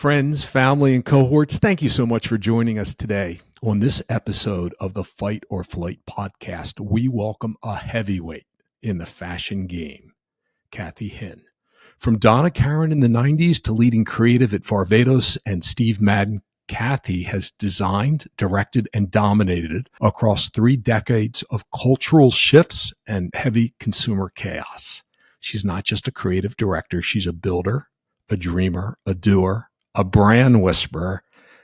Friends, family, and cohorts, thank you so much for joining us today. On this episode of the Fight or Flight podcast, we welcome a heavyweight in the fashion game, Kathy Hinn. From Donna Karan in the 90s to leading creative at Varvatos and Steve Madden, Kathy has designed, directed, and dominated across 3 decades of cultural shifts and heavy consumer chaos. She's not just a creative director, she's a builder, a dreamer, a doer, a brand whisperer,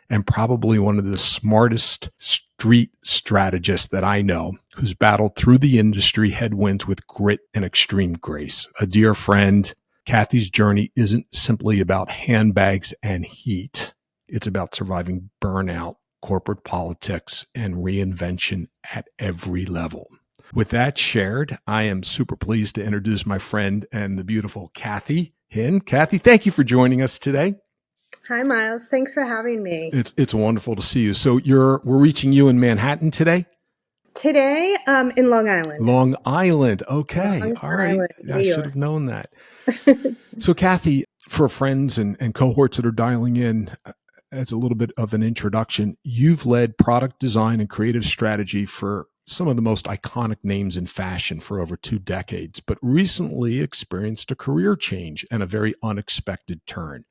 and probably one of the smartest street strategists that I know, who's battled through the industry headwinds with grit and extreme grace. A dear friend, Kathy's journey isn't simply about handbags and heat. It's about surviving burnout, corporate politics, and reinvention at every level. With that shared, I am super pleased to introduce my friend and the beautiful Kathy Hinn. Kathy, thank you for joining us today. Hi, Miles. Thanks for having me. It's wonderful to see you. So we're reaching you in Manhattan today? Today, in Long Island. Long Island. Okay. Long All right. Island, I should have known that. So Kathy, for friends and cohorts that are dialing in, as a little bit of an introduction, you've led product design and creative strategy for some of the most iconic names in fashion for over 2 decades, but recently experienced a career change and a very unexpected turn.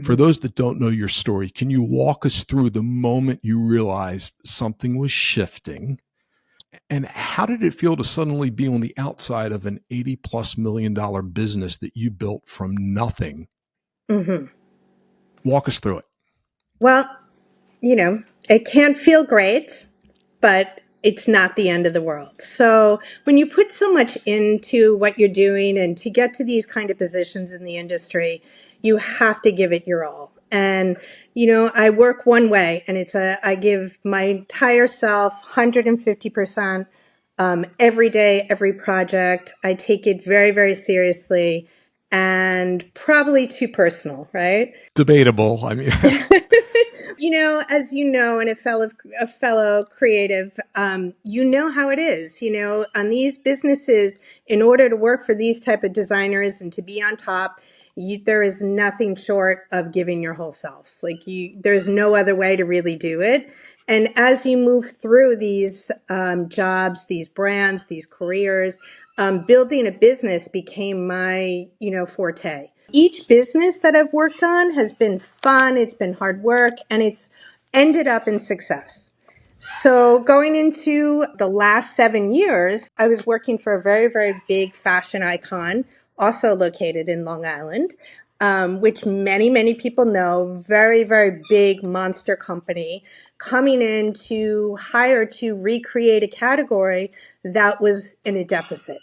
For those that don't know your story, can you walk us through the moment you realized something was shifting? And how did it feel to suddenly be on the outside of an $80+ million business that you built from nothing? Walk us through it. Well, it can't feel great, but it's not the end of the world. So when you put so much into what you're doing and to get to these kind of positions in the industry, you have to give it your all. And, I work one way, and I give my entire self 150%, every day, every project. I take it very, very seriously and probably too personal, right? Debatable. I mean, As you know, and a fellow creative, you know how it is. On these businesses, in order to work for these type of designers and to be on top, there is nothing short of giving your whole self. There's no other way to really do it. And as you move through these jobs, these brands, these careers, building a business became my, forte. Each business that I've worked on has been fun, it's been hard work, and it's ended up in success. So going into the last 7 years, I was working for a very, very big fashion icon, also located in Long Island, which many, many people know, very, very big monster company coming in to hire to recreate a category that was in a deficit.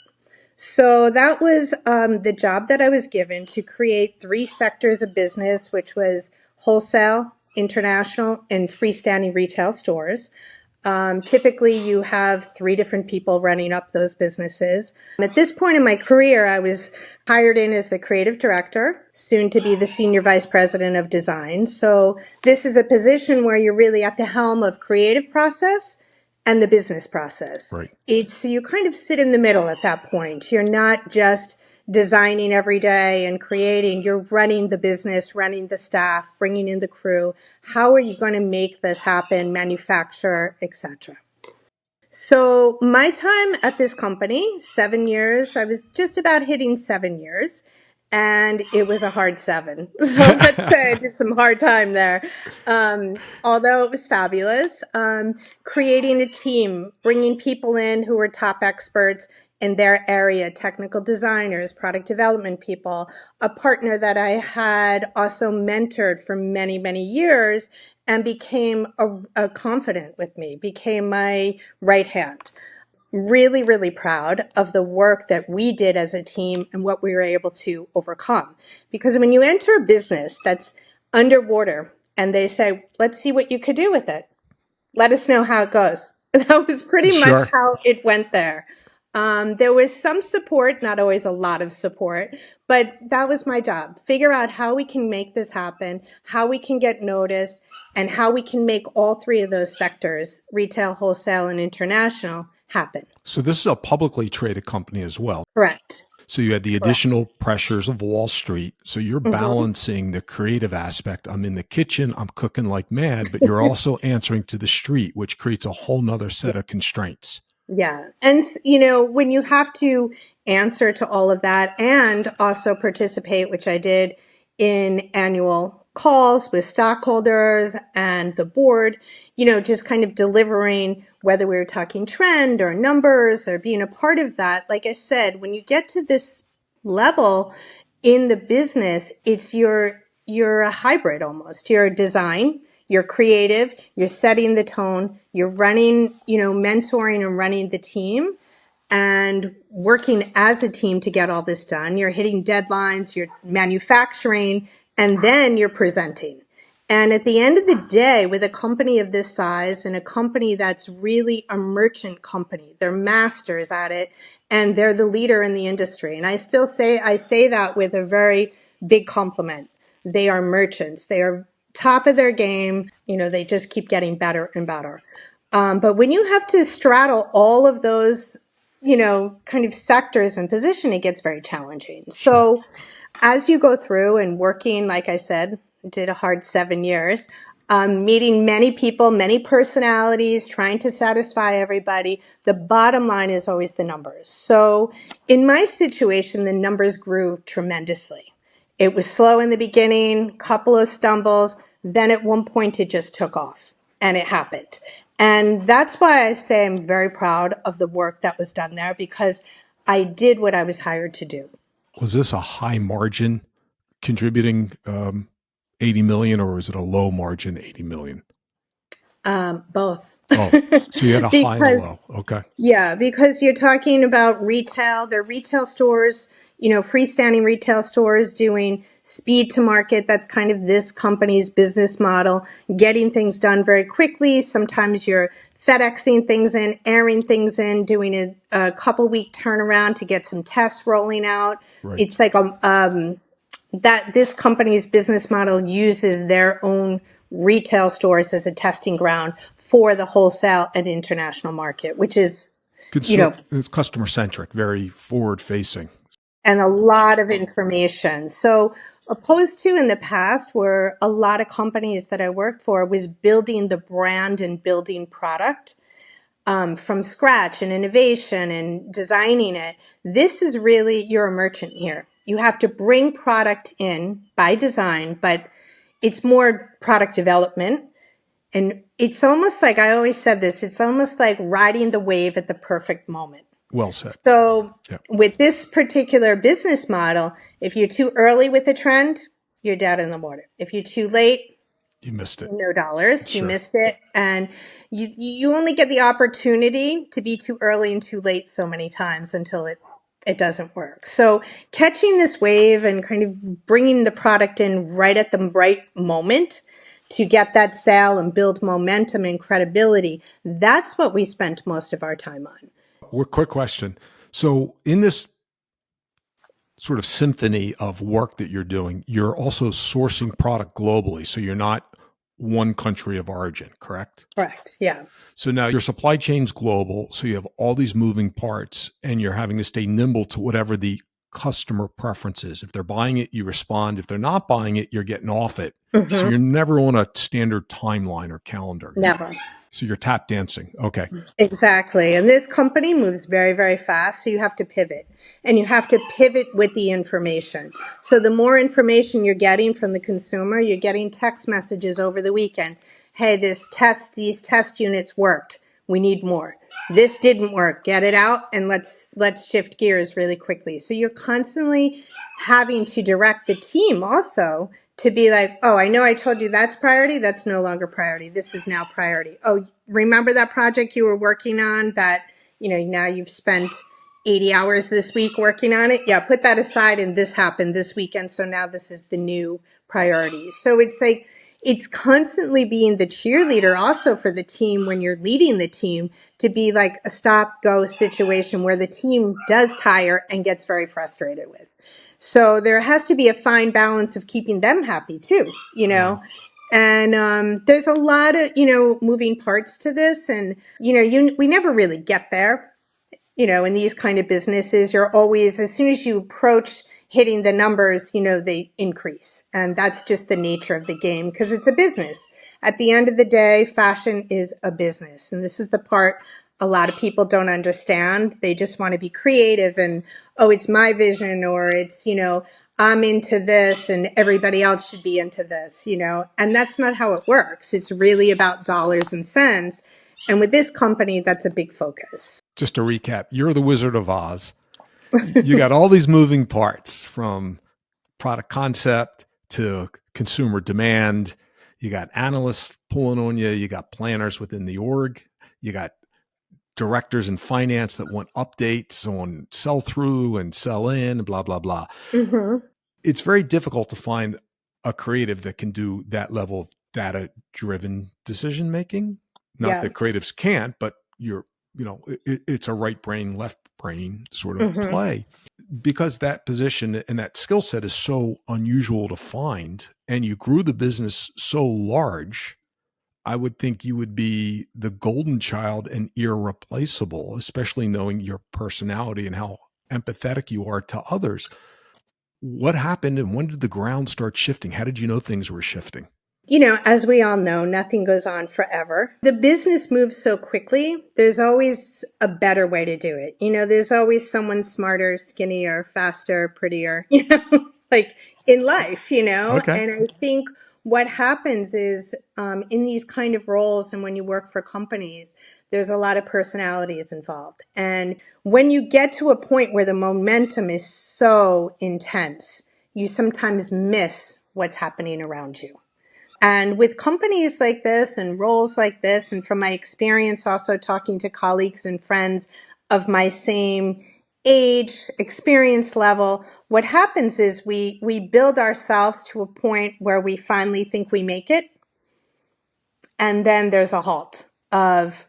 So that was the job that I was given, to create 3 sectors of business, which was wholesale, international, and freestanding retail stores. Typically, you have 3 different people running up those businesses. At this point in my career, I was hired in as the creative director, soon to be the senior vice president of design. So this is a position where you're really at the helm of creative process and the business process. Right. You kind of sit in the middle at that point. You're not just designing every day and creating, you're running the business, running the staff, bringing in the crew. How are you going to make this happen, manufacture, etc.? So my time at this company, 7 years, I was just about hitting 7 years. And it was a hard 7. So let's say I did some hard time there. Although it was fabulous, creating a team, bringing people in who were top experts in their area, technical designers, product development people, a partner that I had also mentored for many, many years and became a confidant with me, became my right hand. Really, really proud of the work that we did as a team and what we were able to overcome. Because when you enter a business that's underwater and they say, let's see what you could do with it, let us know how it goes. That was pretty Sure. much how it went there. There was some support, not always a lot of support, but that was my job. Figure out how we can make this happen, how we can get noticed, and how we can make all 3 of those sectors, retail, wholesale, and international, happen. So this is a publicly traded company as well. Correct. So you had the additional Correct. pressures of Wall Street. So you're Hmm. balancing the creative aspect. I'm in the kitchen, I'm cooking like mad, but you're also answering to the street, which creates a whole nother set of constraints. Yeah. And, when you have to answer to all of that and also participate, which I did in annual calls with stockholders and the board, just kind of delivering, whether we were talking trend or numbers or being a part of that. Like I said, when you get to this level in the business, you're a hybrid almost. You're a design, you're creative, you're setting the tone, you're running, mentoring and running the team and working as a team to get all this done. You're hitting deadlines, you're manufacturing, and then you're presenting. And at the end of the day, with a company of this size and a company that's really a merchant company, they're masters at it and they're the leader in the industry. And I say that with a very big compliment. They are merchants. They are top of their game. They just keep getting better and better. But when you have to straddle all of those, kind of sectors and position, it gets very challenging. Sure. So as you go through and working, like I said, did a hard 7 years, meeting many people, many personalities, trying to satisfy everybody. The bottom line is always the numbers. So in my situation, the numbers grew tremendously. It was slow in the beginning, couple of stumbles. Then at one point it just took off and it happened. And that's why I say I'm very proud of the work that was done there because I did what I was hired to do. Was this a high margin contributing 80 million, or was it a low margin 80 million? Both. Oh, so you had a high and a Because low. Okay. Yeah, because you're talking about retail. They're retail stores, freestanding retail stores doing speed to market. That's kind of this company's business model, getting things done very quickly. Sometimes you're FedExing things in, airing things in, doing a couple week turnaround to get some tests rolling out. Right. It's like that this company's business model uses their own retail stores as a testing ground for the wholesale and international market, which is, It's customer centric, very forward facing. and a lot of information. So opposed to in the past where a lot of companies that I worked for was building the brand and building product from scratch and innovation and designing it. This is really, you're a merchant here. You have to bring product in by design, but it's more product development. And it's almost like, I always said this, it's almost like riding the wave at the perfect moment. Well said. So Yeah. with this particular business model, if you're too early with a trend, you're dead in the water. If you're too late, You missed it. no dollars, you Sure. missed it. And you only get the opportunity to be too early and too late so many times until it doesn't work. So catching this wave and kind of bringing the product in right at the right moment to get that sale and build momentum and credibility, that's what we spent most of our time on. Quick question. So in this sort of symphony of work that you're doing, you're also sourcing product globally. So you're not one country of origin, correct? Correct. Yeah. So now your supply chain's global. So you have all these moving parts and you're having to stay nimble to whatever the customer preference is. If they're buying it, you respond. If they're not buying it, you're getting off it. So Mm-hmm. you're never on a standard timeline or calendar. Never. So you're tap dancing. Okay. Exactly. And this company moves very, very fast. So you have to pivot and you have to pivot with the information. So the more information you're getting from the consumer, you're getting text messages over the weekend. Hey, these test units worked. We need more. This didn't work. Get it out and let's shift gears really quickly. So you're constantly having to direct the team also to be like, oh, I know I told you that's priority. That's no longer priority. This is now priority. Oh, remember that project you were working on that, now you've spent 80 hours this week working on it? Yeah, put that aside and this happened this weekend. So now this is the new priority. So it's like, it's constantly being the cheerleader also for the team when you're leading the team to be like a stop go situation where the team does tire and gets very frustrated with. So there has to be a fine balance of keeping them happy too, Wow. and there's a lot of, moving parts to this and, we never really get there. in these kind of businesses, you're always, as soon as you approach hitting the numbers, they increase. And that's just the nature of the game because it's a business. At the end of the day, fashion is a business. And this is the part a lot of people don't understand. They just want to be creative and, oh, it's my vision, or it's, I'm into this and everybody else should be into this, and that's not how it works. It's really about dollars and cents. And with this company, that's a big focus. Just to recap, you're the Wizard of Oz. You got all these moving parts from product concept to consumer demand. You got analysts pulling on you. You got planners within the org. You got directors in finance that want updates on sell through and sell in and blah, blah, blah. Mm-hmm. It's very difficult to find a creative that can do that level of data driven decision making. Not that creatives can't, but it's a right brain, left brain sort of play, because that position and that skill set is so unusual to find, and you grew the business so large. I would think you would be the golden child and irreplaceable, especially knowing your personality and how empathetic you are to others. What happened and when did the ground start shifting? How did you know things were shifting? As we all know, nothing goes on forever. The business moves so quickly. There's always a better way to do it. There's always someone smarter, skinnier, faster, prettier, like in life, Okay. And I think what happens is in these kind of roles and when you work for companies, there's a lot of personalities involved. And when you get to a point where the momentum is so intense, you sometimes miss what's happening around you. And with companies like this and roles like this, and from my experience also talking to colleagues and friends of my same age, experience level, what happens is we build ourselves to a point where we finally think we make it. And then there's a halt of,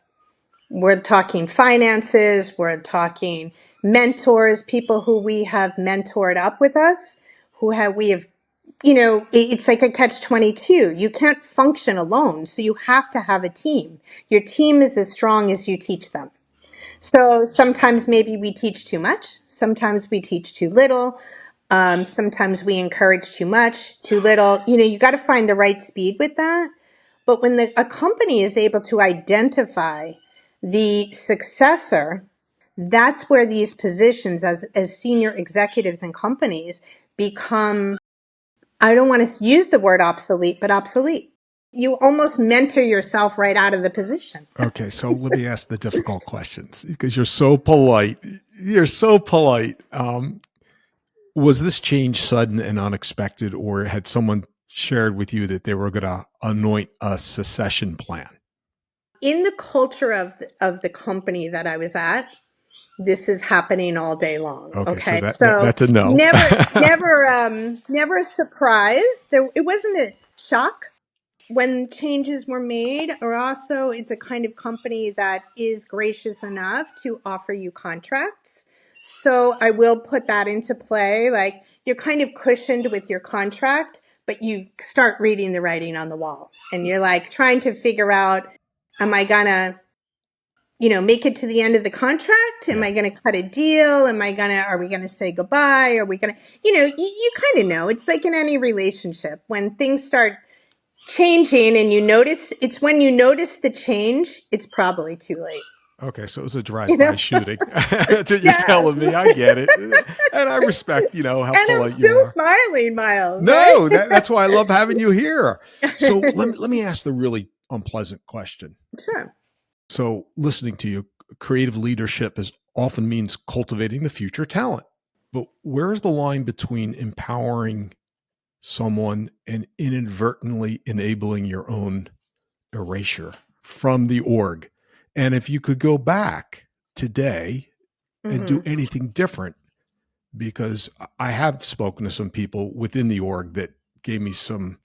we're talking finances, we're talking mentors, people who we have mentored up with us, we have it's like a catch-22. You can't function alone. So you have to have a team. Your team is as strong as you teach them. So sometimes maybe we teach too much. Sometimes we teach too little. Sometimes we encourage too much, too little. You got to find the right speed with that. But when a company is able to identify the successor, that's where these positions as senior executives in companies become, I don't want to use the word obsolete, but obsolete. You almost mentor yourself right out of the position. Okay, so let me ask the difficult questions because you're so polite. You're so polite. Was this change sudden and unexpected, or had someone shared with you that they were going to anoint a succession plan? In the culture of the company that I was at, this is happening all day long. Okay, so So that's a no. never a surprise. It wasn't a shock when changes were made, or also it's a kind of company that is gracious enough to offer you contracts. So I will put that into play. Like, you're kind of cushioned with your contract, but you start reading the writing on the wall and you're like trying to figure out, am I gonna, make it to the end of the contract? Am I going to cut a deal? Are we going to say goodbye? Are we going to, you kind of know. It's like in any relationship when things start changing and it's when you notice the change, it's probably too late. Okay, so it was a drive-by shooting. That's what you're telling me. I get it. And I respect, how and polite I'm still you are. smiling, Miles. No, right? that's why I love having you here. So let me ask the really unpleasant question. Sure. So listening to you, creative leadership often means cultivating the future talent. But where's the line between empowering someone and inadvertently enabling your own erasure from the org? And if you could go back today and do anything different, because I have spoken to some people within the org that gave me some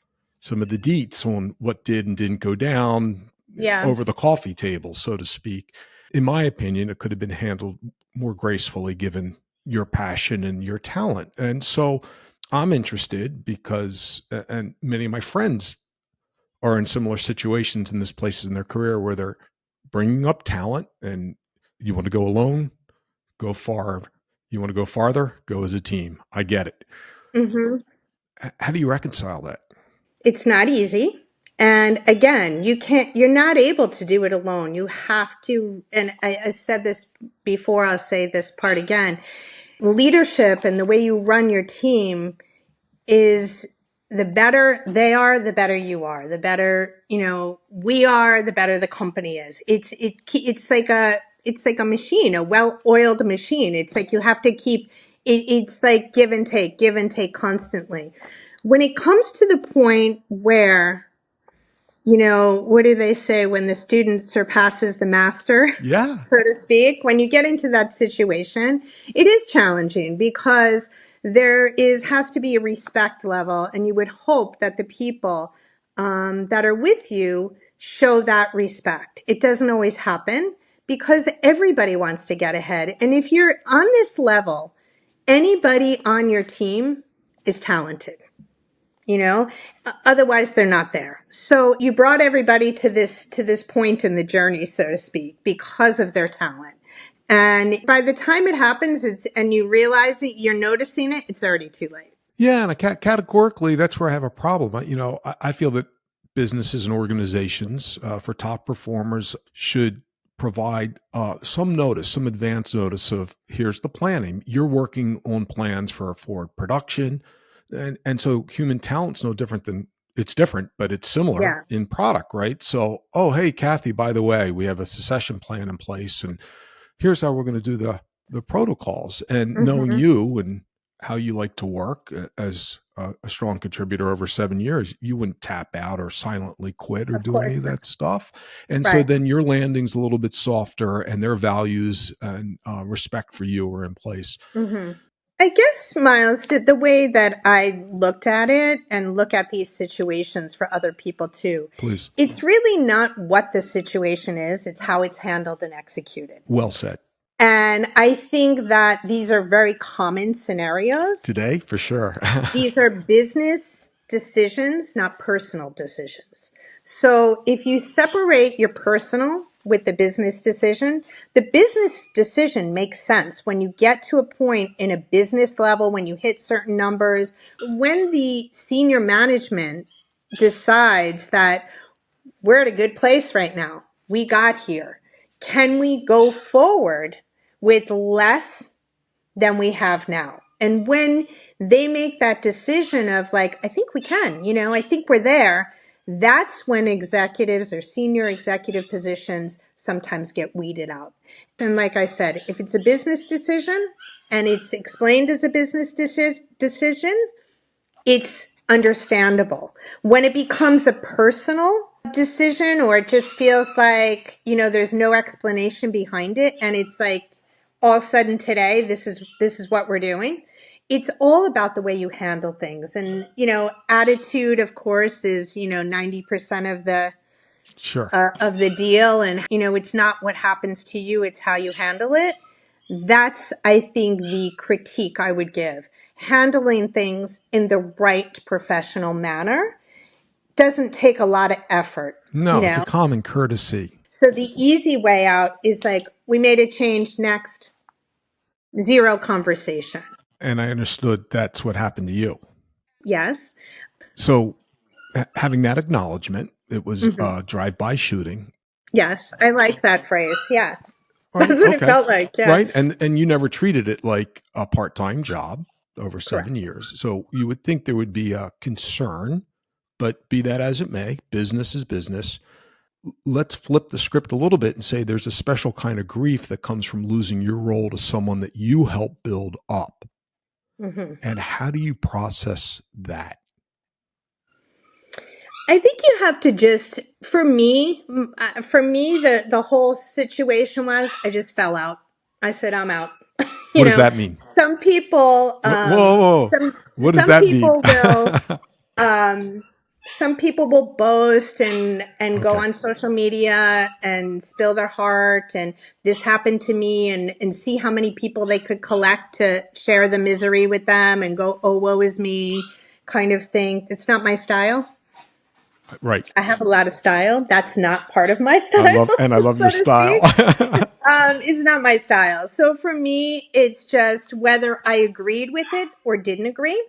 of the deets on what did and didn't go down over the coffee table, so to speak. In my opinion, it could have been handled more gracefully given your passion and your talent. And so I'm interested because, and many of my friends are in similar situations in this places in their career where they're bringing up talent and you want to go alone, go far. You want to go farther? Go as a team. I get it. Hmm. How do you reconcile that? It's not easy. And again, you're not able to do it alone. You have to, and I said this before, I'll say this part again. Leadership and the way you run your team is, the better they are, the better you are. The better, we are, the better the company is. It's like a machine, a well-oiled machine. It's like you have to keep it's like give and take constantly. When it comes to the point where, what do they say, when the student surpasses the master, Yeah. so to speak? When you get into that situation, it is challenging because has to be a respect level, and you would hope that the people that are with you show that respect. It doesn't always happen because everybody wants to get ahead. And if you're on this level, anybody on your team is talented. Otherwise they're not there. So you brought everybody to this point in the journey, so to speak, because of their talent. And by the time it happens, and you realize it, you're noticing it, it's already too late. Yeah, and categorically, that's where I have a problem. I feel that businesses and organizations for top performers should provide some notice, some advance notice of, here's the planning. You're working on plans for forward production, and so human talent's no different than, it's different, but it's similar Yeah. in product, right? So, oh, hey, Kathy, by the way, we have a succession plan in place, and here's how we're going to do the protocols. And knowing Hmm. you and how you like to work as a strong contributor over 7 years, you wouldn't tap out or silently quit or Of do any of course not. that stuff. And so Right. then your landing's a little bit softer, and their values and respect for you are in place. Hmm. I guess, Miles, the way that I looked at it and look at these situations for other people too, Please. it's really not what the situation is, it's how it's handled and executed. Well said. And I think that these are very common scenarios. Today, for sure. These are business decisions, not personal decisions. So if you separate your personal with the business decision makes sense when you get to a point in a business level, when you hit certain numbers, when the senior management decides that we're at a good place right now, we got here. Can we go forward with less than we have now? And when they make that decision of like, I think we can, I think we're there, that's when executives or senior executive positions sometimes get weeded out. And like I said, if it's a business decision and it's explained as a business decision, it's understandable. When it becomes a personal decision, or it just feels like, there's no explanation behind it, and it's like all of a sudden today, this is what we're doing. It's all about the way you handle things. And, attitude, of course, is, 90% Sure. of the deal. And, it's not what happens to you, it's how you handle it. That's, I think, the critique I would give. Handling things in the right professional manner doesn't take a lot of effort, No, it's a common courtesy. So the easy way out is like, we made a change, next, zero conversation. And I understood that's what happened to you. Yes. So having that acknowledgement, it was Hmm. a drive-by shooting. Yes. I like that phrase. Yeah. Right. That's what it Okay. felt like. Yeah. Right. And you never treated it like a part-time job over Correct. 7 years. So you would think there would be a concern, but be that as it may, business is business. Let's flip the script a little bit and say there's a special kind of grief that comes from losing your role to someone that you helped build up. Hmm. And how do you process that? I think you have to just, for me, the whole situation was, I just fell out. I said, I'm out. you What does know, that mean? some people, Whoa, whoa. What does some that mean? people will, um, some people will boast and go Okay. on social media and spill their heart, and this happened to me, and see how many people they could collect to share the misery with them and go, oh, woe is me, kind of thing. It's not my style. Right. I have a lot of style. That's not part of my I style, love your so to style. speak. It's not my style. So for me, it's just whether I agreed with it or didn't agree,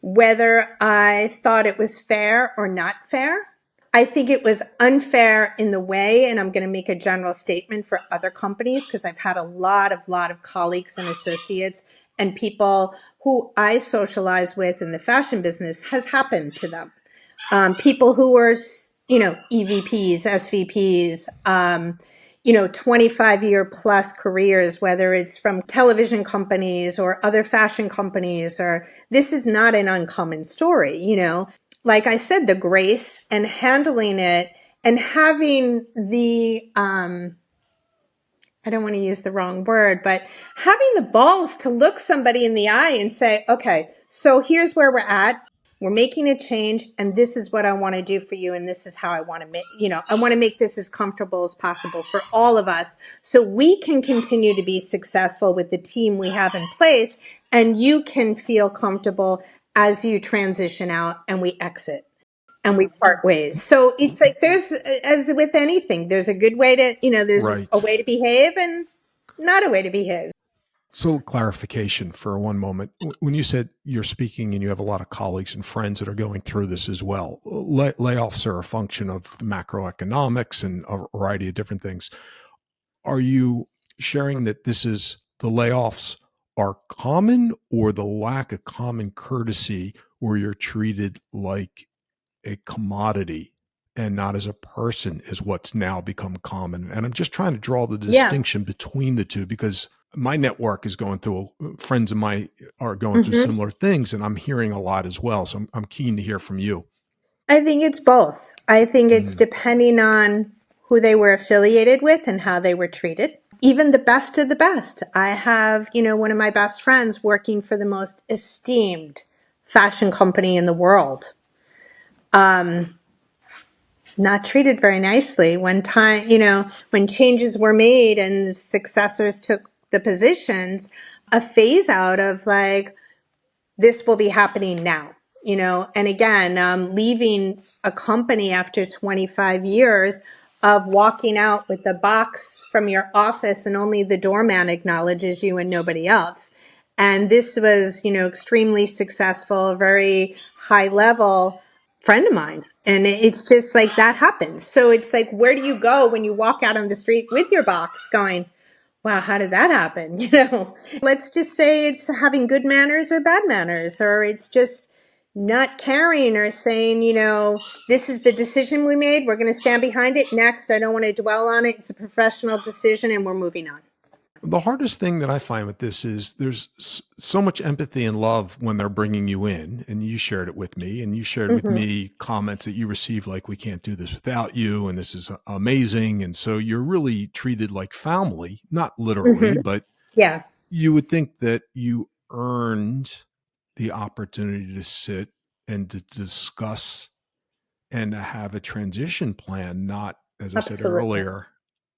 whether I thought it was fair or not fair. I think it was unfair in the way, and I'm going to make a general statement for other companies because I've had a lot of colleagues and associates and people who I socialize with in the fashion business has happened to them. People who were, EVPs, SVPs, 25-year plus careers, whether it's from television companies or other fashion companies, or this is not an uncommon story. Like I said, the grace and handling it and having the, I don't want to use the wrong word, but having the balls to look somebody in the eye and say, okay, so here's where we're at. We're making a change and this is what I want to do for you. And this is how I want to make, I want to make this as comfortable as possible for all of us so we can continue to be successful with the team we have in place. And you can feel comfortable as you transition out and we exit and we part ways. So it's like there's, as with anything, there's a good way to, there's a Right. way to behave and not a way to behave. So clarification for one moment. When you said you're speaking and you have a lot of colleagues and friends that are going through this as well, layoffs are a function of the macroeconomics and a variety of different things. Are you sharing that this is the layoffs are common or the lack of common courtesy where you're treated like a commodity and not as a person is what's now become common? And I'm just trying to draw the Yeah. distinction between the two because my network is going through, friends of mine are going through hmm similar things, and I'm hearing a lot as well. So I'm keen to hear from you. I think it's both. I think it's Mm, depending on who they were affiliated with and how they were treated. Even the best of the best. I have, one of my best friends working for the most esteemed fashion company in the world. Not treated very nicely when when changes were made and successors took the positions, a phase out of like, this will be happening now. And again, leaving a company after 25 years of walking out with the box from your office and only the doorman acknowledges you and nobody else. And this was, extremely successful, very high level friend of mine. And it's just like that happens. So it's like, where do you go when you walk out on the street with your box going, wow, how did that happen? Let's just say it's having good manners or bad manners, or it's just not caring or saying, this is the decision we made. We're going to stand behind it. Next, I don't want to dwell on it. It's a professional decision and we're moving on. The hardest thing that I find with this is there's so much empathy and love when they're bringing you in, and you shared it with me, and you shared with hmm me comments that you received like, we can't do this without you, and this is amazing. And so you're really treated like family, not literally, hmm but Yeah, you would think that you earned the opportunity to sit and to discuss and to have a transition plan, not, as I said absolutely. earlier,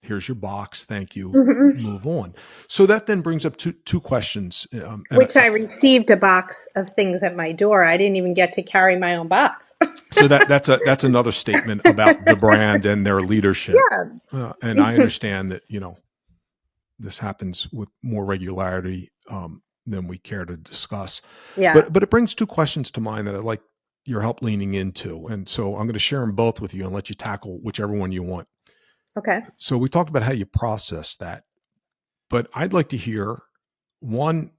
here's your box, thank you, hmm move on. So that then brings up two questions. Which I received a box of things at my door. I didn't even get to carry my own box. So that's another statement about the brand and their leadership. Yeah. And I understand that, this happens with more regularity than we care to discuss. Yeah. But it brings two questions to mind that I'd like your help leaning into. And so I'm going to share them both with you and let you tackle whichever one you want. Okay. So we talked about how you process that, but I'd like to hear one,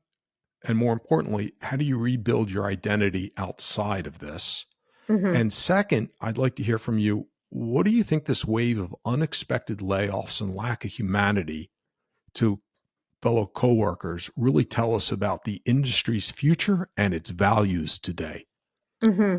and more importantly, how do you rebuild your identity outside of this? hmm And second, I'd like to hear from you. What do you think this wave of unexpected layoffs and lack of humanity to fellow coworkers really tell us about the industry's future and its values today? hmm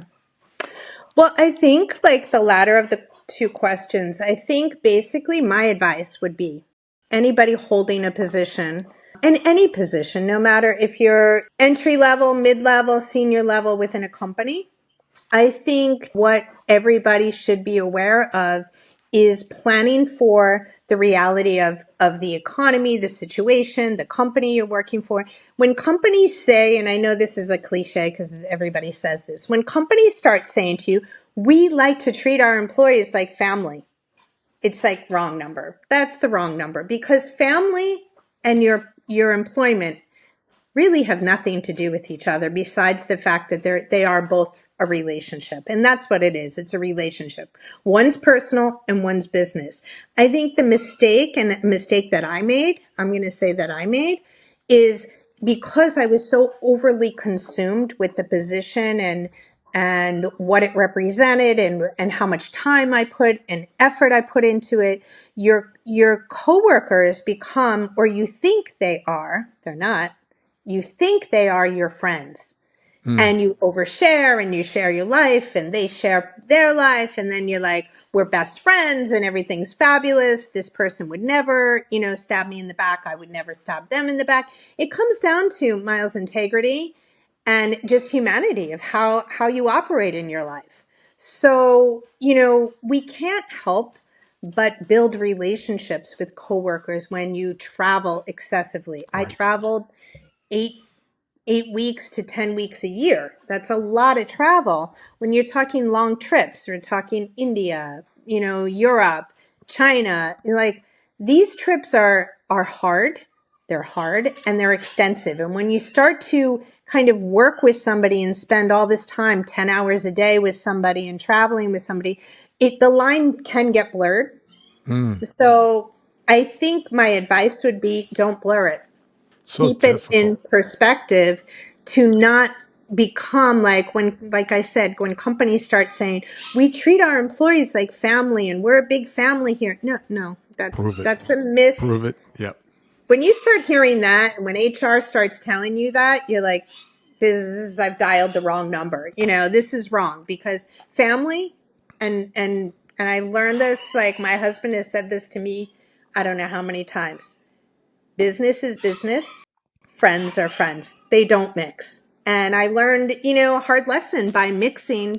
Well, I think like the latter of the two questions, I think basically my advice would be anybody holding a position in any position, no matter if you're entry level, mid level, senior level within a company, I think what everybody should be aware of is planning for the reality of the economy, the situation, the company you're working for. When companies say, and I know this is a cliche because everybody says this, when companies start saying to you, we like to treat our employees like family, it's like wrong number. That's the wrong number, because family and your employment really have nothing to do with each other besides the fact that they are both a relationship. And that's what it is. It's a relationship. One's personal and one's business. I think the mistake that I made, I'm going to say that I made, is because I was so overly consumed with the position and what it represented and how much time I put and effort I put into it, your coworkers become, or you think they are, they're not, you think they are your friends, Mm, and you overshare and you share your life and they share their life. And then you're like, we're best friends and everything's fabulous. This person would never, stab me in the back. I would never stab them in the back. It comes down to, Miles, integrity and just humanity of how you operate in your life. So, we can't help but build relationships with coworkers when you travel excessively. I right. traveled eight 8 weeks to 10 weeks a year. That's a lot of travel. When you're talking long trips, we're talking India, Europe, China, like these trips are hard. They're hard and they're extensive. And when you start to kind of work with somebody and spend all this time, 10 hours a day with somebody and traveling with somebody, the line can get blurred. Mm, So I think my advice would be, don't blur it. so Keep it in difficult. perspective, to not become like I said, when companies start saying we treat our employees like family and we're a big family here. No, Prove it. that's a Prove miss. it. Yep. When you start hearing that, when HR starts telling you that, you're like, I've dialed the wrong number. This is wrong, because family and I learned this, like my husband has said this to me, I don't know how many times. Business is business. Friends are friends. They don't mix. And I learned, a hard lesson by mixing,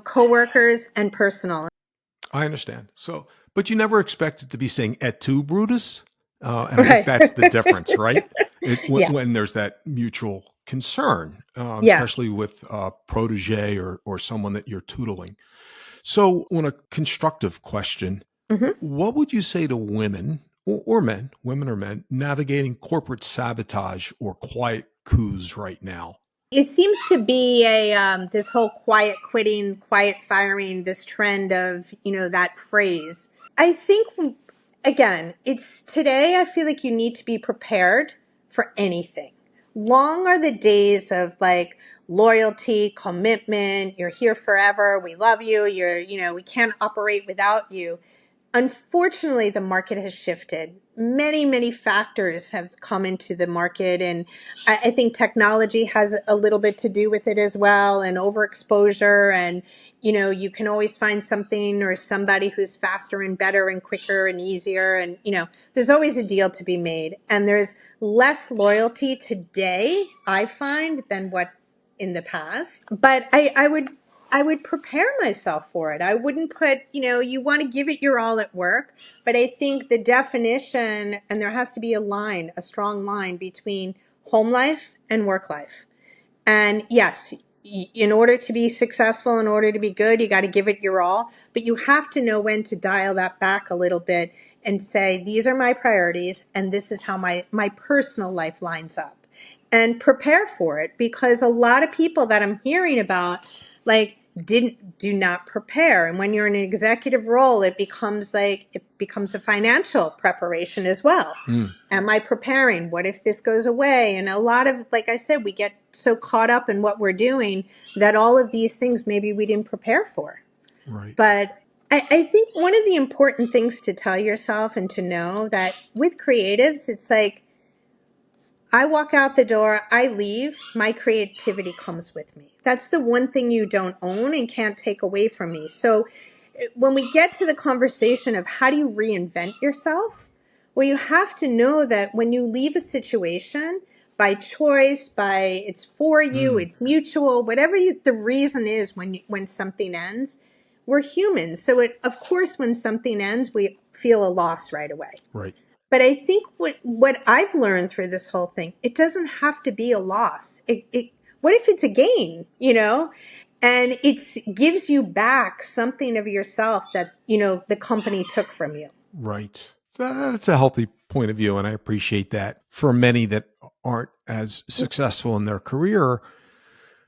coworkers and personal. I understand. So, but you never expected to be saying "et tu, Brutus," and I think Right. that's the difference, right? Yeah. When there's that mutual concern, Yeah. especially with a protege or someone that you're tutoring. So, on a constructive question, hmm what would you say to women or men, women or men, navigating corporate sabotage or quiet coups right now? It seems to be this whole quiet quitting, quiet firing, this trend of, that phrase. I think, again, it's today, I feel like you need to be prepared for anything. Long are the days of like loyalty, commitment, you're here forever, we love you, we can't operate without you. Unfortunately, the market has shifted. Many, many factors have come into the market, and I think technology has a little bit to do with it as well, and overexposure. And you can always find something or somebody who's faster and better and quicker and easier. And there's always a deal to be made, and there's less loyalty today, I find, than what in the past. But I would prepare myself for it. I wouldn't put, you want to give it your all at work, but I think the definition, and there has to be a strong line between home life and work life. And yes, in order to be successful, in order to be good, you got to give it your all, but you have to know when to dial that back a little bit and say, these are my priorities and this is how my personal life lines up, and prepare for it, because a lot of people that I'm hearing about, like, do not prepare. And when you're in an executive role, it becomes a financial preparation as well. Mm, Am I preparing? What if this goes away? And a lot of, like I said, we get so caught up in what we're doing that all of these things maybe we didn't prepare for. right. But I think one of the important things to tell yourself and to know that with creatives, it's like, I walk out the door, I leave, my creativity comes with me. That's the one thing you don't own and can't take away from me. So when we get to the conversation of how do you reinvent yourself, well, you have to know that when you leave a situation by choice, it's for you, Mm, it's mutual, whatever the reason is when something ends, we're humans. So of course, when something ends, we feel a loss right away. right. But I think what I've learned through this whole thing, it doesn't have to be a loss. What if it's a gain, And it gives you back something of yourself that, the company took from you. Right. That's a healthy point of view, and I appreciate that. For many that aren't as successful in their career,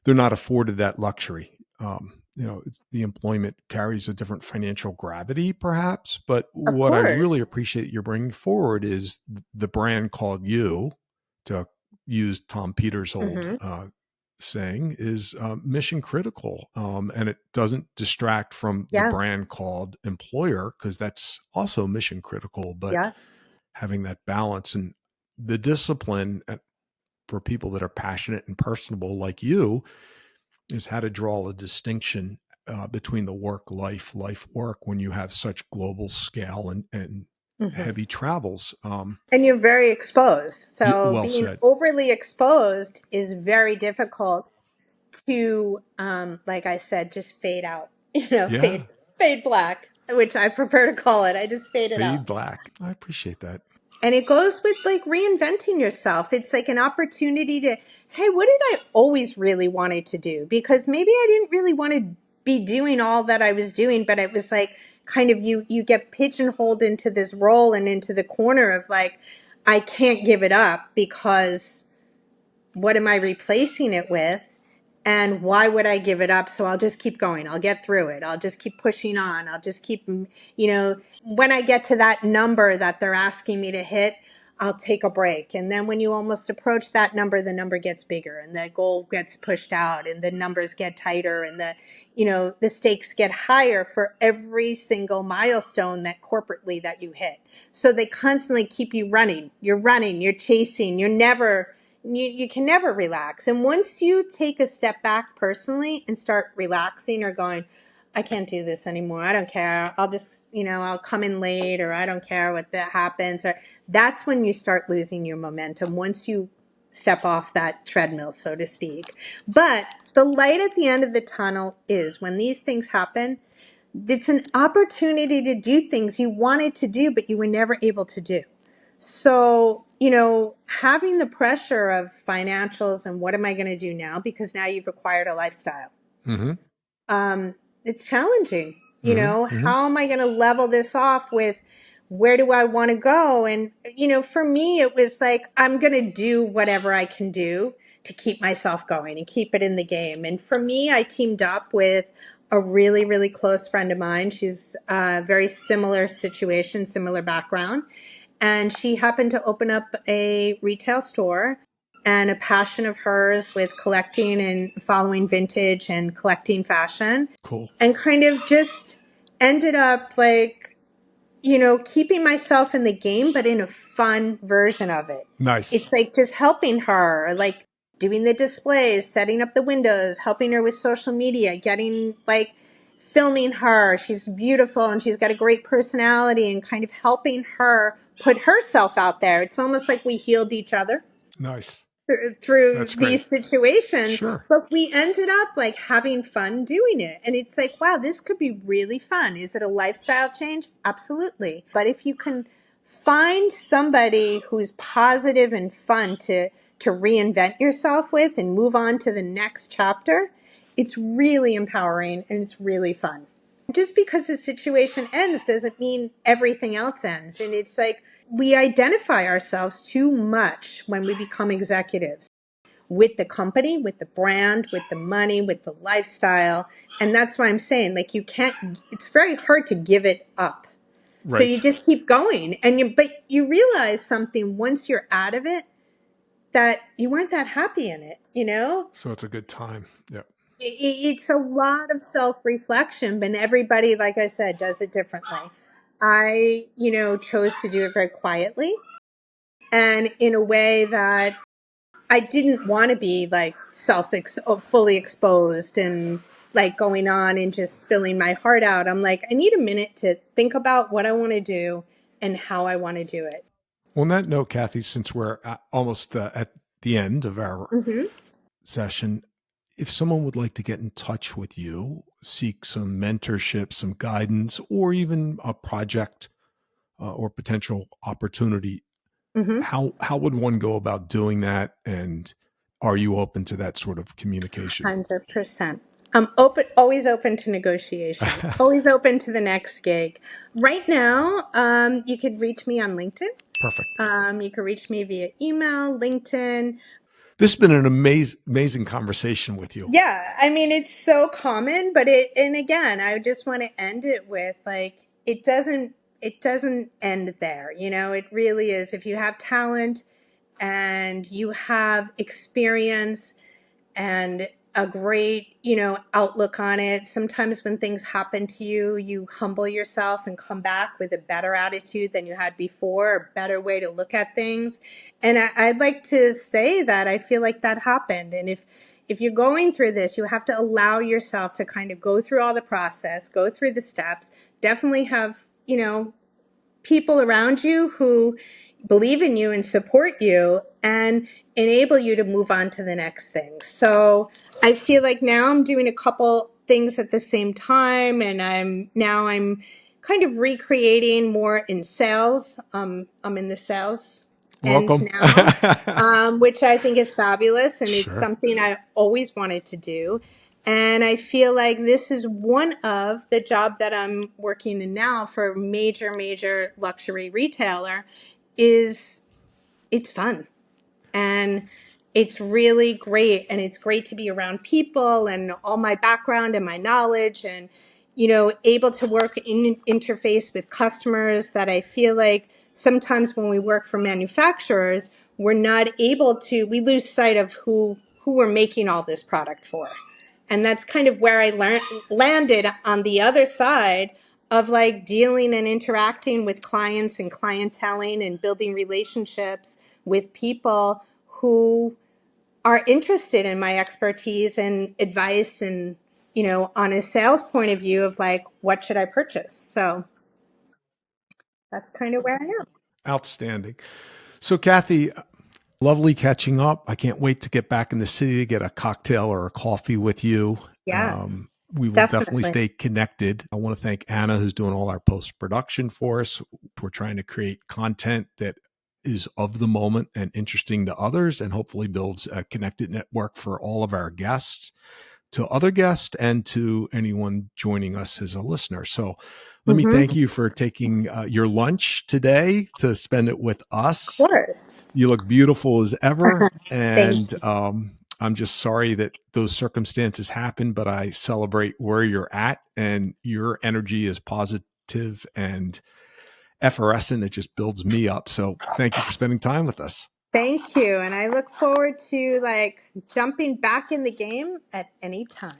they're not afforded that luxury. The employment carries a different financial gravity, perhaps. But Of what I really course. appreciate you're bringing forward is the brand called you, to use Tom Peters' old Hmm. saying, is mission critical. And it doesn't distract from the Yeah. brand called employer, because that's also mission critical. But Yeah. having that balance and the discipline for people that are passionate and personable like you is how to draw a distinction between the life work when you have such global scale and Hmm. heavy travels. And you're very exposed. So Well being said. overly exposed is very difficult to, like I said, just fade out, Yeah. fade black, which I prefer to call it. I just fade it out. Fade black. I appreciate that. And it goes with like reinventing yourself. It's like an opportunity to, hey, what did I always really wanted to do? Because maybe I didn't really want to be doing all that I was doing, but it was like kind of you get pigeonholed into this role and into the corner of like, I can't give it up because what am I replacing it with? And why would I give it up? So I'll just keep going. I'll get through it. I'll just keep pushing on. I'll just keep, when I get to that number that they're asking me to hit, I'll take a break. And then when you almost approach that number, the number gets bigger and the goal gets pushed out and the numbers get tighter and the stakes get higher for every single milestone that corporately that you hit. So they constantly keep you running. You're chasing, you can never relax. And once you take a step back personally and start relaxing or going, I can't do this anymore. I don't care. I'll just, I'll come in late, or I don't care what that happens. Or that's when you start losing your momentum once you step off that treadmill, so to speak. But the light at the end of the tunnel is when these things happen, it's an opportunity to do things you wanted to do, but you were never able to do. So, having the pressure of financials and what am I going to do now? Because now you've acquired a lifestyle. Mm-hmm. um, it's challenging. Mm-hmm. Mm-hmm. How am I going to level this off with where do I want to go? And, for me, it was like, I'm going to do whatever I can do to keep myself going and keep it in the game. And for me, I teamed up with a really, really close friend of mine. She's a very similar situation, similar background. And she happened to open up a retail store, and a passion of hers with collecting and following vintage and collecting fashion, Cool. and kind of just ended up like, keeping myself in the game, but in a fun version of it. Nice. It's like just helping her, like doing the displays, setting up the windows, helping her with social media, getting like filming her. She's beautiful and she's got a great personality, and kind of helping her put herself out there. It's almost like we healed each other Nice. through That's great. these situations, Sure. but we ended up like having fun doing it. And it's like, wow, this could be really fun. Is it a lifestyle change? Absolutely. But if you can find somebody who's positive and fun to reinvent yourself with and move on to the next chapter, it's really empowering and it's really fun. Just because the situation ends doesn't mean everything else ends. And it's like we identify ourselves too much when we become executives with the company, with the brand, with the money, with the lifestyle. And that's why I'm saying, like, you can't, it's very hard to give it up. So you Right. just keep going. But you realize something once you're out of it, that you weren't that happy in it, So it's a good time. Yeah. It's a lot of self-reflection, but everybody, like I said, does it differently. I, chose to do it very quietly and in a way that I didn't want to be like fully exposed and like going on and just spilling my heart out. I'm like, I need a minute to think about what I want to do and how I want to do it. On that note, Kathy, since we're almost at the end of our Hmm. session, if someone would like to get in touch with you, seek some mentorship, some guidance, or even a project or potential opportunity, Hmm. how would one go about doing that? And are you open to that sort of communication? 100%. I'm open, always open to negotiation, always open to the next gig. Right now, you could reach me on LinkedIn. Perfect. You can reach me via email, LinkedIn. This has been an amazing conversation with you. Yeah, I mean, it's so common, but and again, I just want to end it with like, it doesn't end there. It really is. If you have talent and you have experience and a great, outlook on it. Sometimes when things happen to you, you humble yourself and come back with a better attitude than you had before, a better way to look at things. And I'd like to say that I feel like that happened. And if you're going through this, you have to allow yourself to kind of go through all the process, go through the steps, definitely have, people around you who believe in you and support you and enable you to move on to the next thing. So I feel like now I'm doing a couple things at the same time, and I'm kind of recreating more in sales. I'm in the sales end Welcome. now, which I think is fabulous, and it's Sure. something I always wanted to do. And I feel like this is one of the job that I'm working in now for a major luxury retailer is it's fun and it's really great, and it's great to be around people and all my background and my knowledge, and able to work in interface with customers that I feel like sometimes when we work for manufacturers, we're not able to, we lose sight of who we're making all this product for. And that's kind of where I landed on the other side of like dealing and interacting with clients and clienteling and building relationships with people who are interested in my expertise and advice, and on a sales point of view of like, what should I purchase? So that's kind of where I am. Outstanding. So, Kathy, lovely catching up. I can't wait to get back in the city to get a cocktail or a coffee with you. Yeah, We will definitely definitely. stay connected. I want to thank Anna, who's doing all our post production for us. We're trying to create content that is of the moment and interesting to others, and hopefully builds a connected network for all of our guests, to other guests, and to anyone joining us as a listener. So let me Mm-hmm. thank you for taking your lunch today to spend it with Of us. course. You look beautiful as ever. Thank And you. I'm just sorry that those circumstances happen, but I celebrate where you're at, and your energy is positive and effervescent. It just builds me up. So thank you for spending time with us. Thank you. And I look forward to like jumping back in the game at any time.